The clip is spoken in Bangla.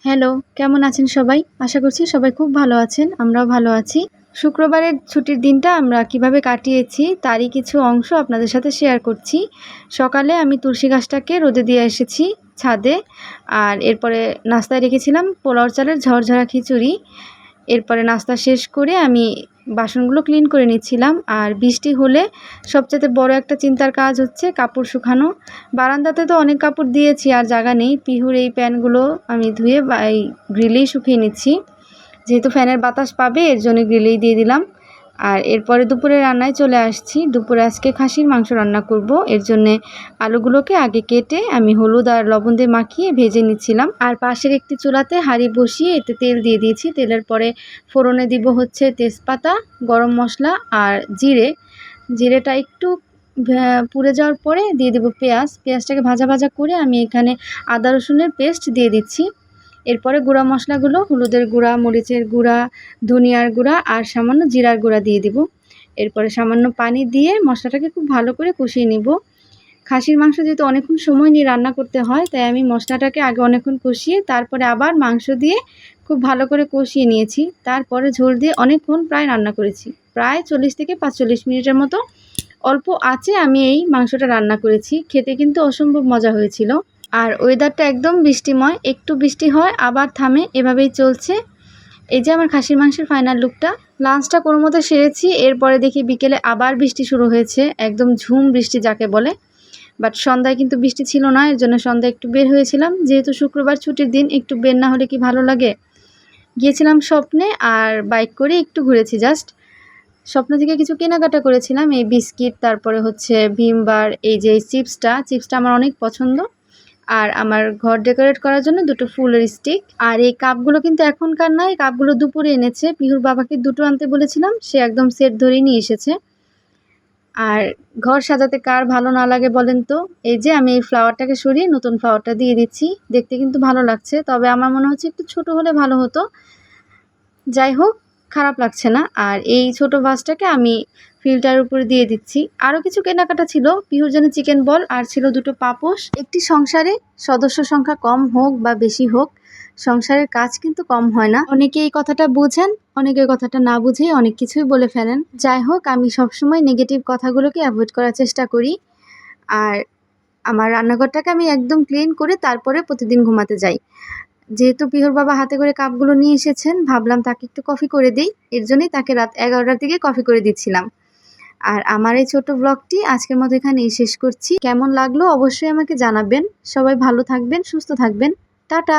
হ্যালো, কেমন আছেন সবাই? আশা করছি সবাই খুব ভালো আছেন। আমরাও ভালো আছি। শুক্রবারের ছুটির দিনটা আমরা কিভাবে কাটিয়েছি তারই কিছু অংশ আপনাদের সাথে শেয়ার করছি। সকালে আমি তুলসী গাছটাকে রোদে দিয়ে এসেছি ছাদে। আর এরপরে নাস্তায় রেখেছিলাম পোলাও চালের ঝরঝরা খিচুড়ি। এরপরে নাস্তা শেষ করে আমি বাসনগুলো ক্লিন করে নিচ্ছিলাম। আর বৃষ্টি হলে সবচাইতে বড় একটা চিন্তার কাজ হচ্ছে কাপড় শুকানো। বারান্দাতে তো অনেক কাপড় দিয়েছি, আর জায়গা নেই। পিহুর এই প্যান্টগুলো আমি ধুয়ে এই গ্রিলেই শুকিয়ে নিচ্ছি। যেহেতু ফ্যানের বাতাস পাবে এর জন্য গ্রিলেই দিয়ে দিলাম। আর এরপরে দুপুরে রান্নায় চলে আসছি। দুপুরে আজকে খাসির মাংস রান্না করব। এর জন্যে আলুগুলোকে আগে কেটে আমি হলুদ আর লবণ দিয়ে মাখিয়ে ভেজে নিচ্ছিলাম। আর পাশের একটি চুলাতে হাঁড়ি বসিয়ে এতে তেল দিয়ে দিয়েছি। তেলের পরে ফোড়নে দিব হচ্ছে তেজপাতা, গরম মশলা আর জিরেটা একটু পুড়ে যাওয়ার পরে দিয়ে দেবো পেঁয়াজটাকে ভাজা ভাজা করে আমি এখানে আদা রসুনের পেস্ট দিয়ে দিচ্ছি। এরপরে গুঁড়া মশলাগুলো হলুদের গুঁড়া, মরিচের গুঁড়া, ধনিয়ার গুঁড়া আর সামান্য জিরার গুঁড়া দিয়ে দিব। এরপরে সামান্য পানি দিয়ে মশলাটাকে খুব ভালো করে কষিয়ে নিব। খাসির মাংস যেহেতু অনেকক্ষণ সময় নিয়ে রান্না করতে হয়, তাই আমি মশলাটাকে আগে অনেকক্ষণ কষিয়ে তারপরে আবার মাংস দিয়ে খুব ভালো করে কষিয়ে নিয়েছি। তারপরে ঝোল দিয়ে অনেকক্ষণ প্রায় রান্না করেছি, প্রায় 40 থেকে 45 মিনিটের মতো অল্প আঁচে আমি এই মাংসটা রান্না করেছি। খেতে কিন্তু অসম্ভব মজা হয়েছিল। আর ওয়েদারটা একদম বৃষ্টিময়, একটু বৃষ্টি হয় আবার থামে, এভাবেই চলছে। এই যে আমার খাসির মাংসের ফাইনাল লুকটা। লাঞ্চটা কোনো মতো সেরেছি। এরপরে দেখি বিকেলে আবার বৃষ্টি শুরু হয়েছে, একদম ঝুম বৃষ্টি যাকে বলে। বাট সন্ধ্যায় কিন্তু বৃষ্টি ছিল না, এর জন্য সন্ধ্যায় একটু বের হয়েছিলাম। যেহেতু শুক্রবার ছুটির দিন, একটু বের না হলে কি ভালো লাগে। গিয়েছিলাম স্বপ্নে আর বাইক করে একটু ঘুরেছি জাস্ট। স্বপ্ন থেকে কিছু কেনাকাটা করেছিলাম, এই বিস্কিট, তারপরে হচ্ছে ভিমবার, এই যে চিপসটা আমার অনেক পছন্দ। আর আমার ঘর ডেকোরেট করার জন্য দুটো ফুলের স্টিক। আর এই কাপগুলো কিন্তু এখনকার নয়, এই কাপগুলো দুপুরে এনেছে। পিহুর বাবাকে দুটো আনতে বলেছিলাম, সে একদম সেট ধরেই নিয়ে এসেছে। আর ঘর সাজাতে কার ভালো না লাগে বলেন তো। এই যে আমি এই ফ্লাওয়ারটাকে সরিয়ে নতুন ফ্লাওয়ারটা দিয়ে দিচ্ছি। দেখতে কিন্তু ভালো লাগছে, তবে আমার মনে হচ্ছে একটু ছোট হলে ভালো হতো। যাই হোক, খারাপ লাগছে না। আর এই ছোট ভাসটাকে আমি ফিল্টার উপরে দিয়ে দিচ্ছি। আরও কিছু কেনাকাটা ছিল, পিহুর জন্য চিকেন বল আর ছিল দুটো পাপোশ। একটি সংসারে সদস্য সংখ্যা কম হোক বা বেশি হোক, সংসারের কাজ কিন্তু কম হয় না। অনেকে এই কথাটা বুঝেন, অনেকে এই কথাটা না বুঝেই অনেক কিছুই বলে ফেলেন। যাই হোক, আমি সবসময় নেগেটিভ কথাগুলোকে অ্যাভয়েড করার চেষ্টা করি। আর আমার রান্নাঘরটাকে আমি একদম ক্লিন করে তারপরে প্রতিদিন ঘুমাতে যাই। যেহেতু পিহুর বাবা হাতে করে কাপগুলো নিয়ে এসেছেন, ভাবলাম তাকে একটু কফি করে দিই। এর জন্যই তাকে রাত 11টার দিকে কফি করে দিচ্ছিলাম। আর আমার এই ছোট ব্লগটি আজকের মতো এখানেই শেষ করছি। কেমন লাগলো অবশ্যই আমাকে জানাবেন। সবাই ভালো থাকবেন, সুস্থ থাকবেন। টাটা।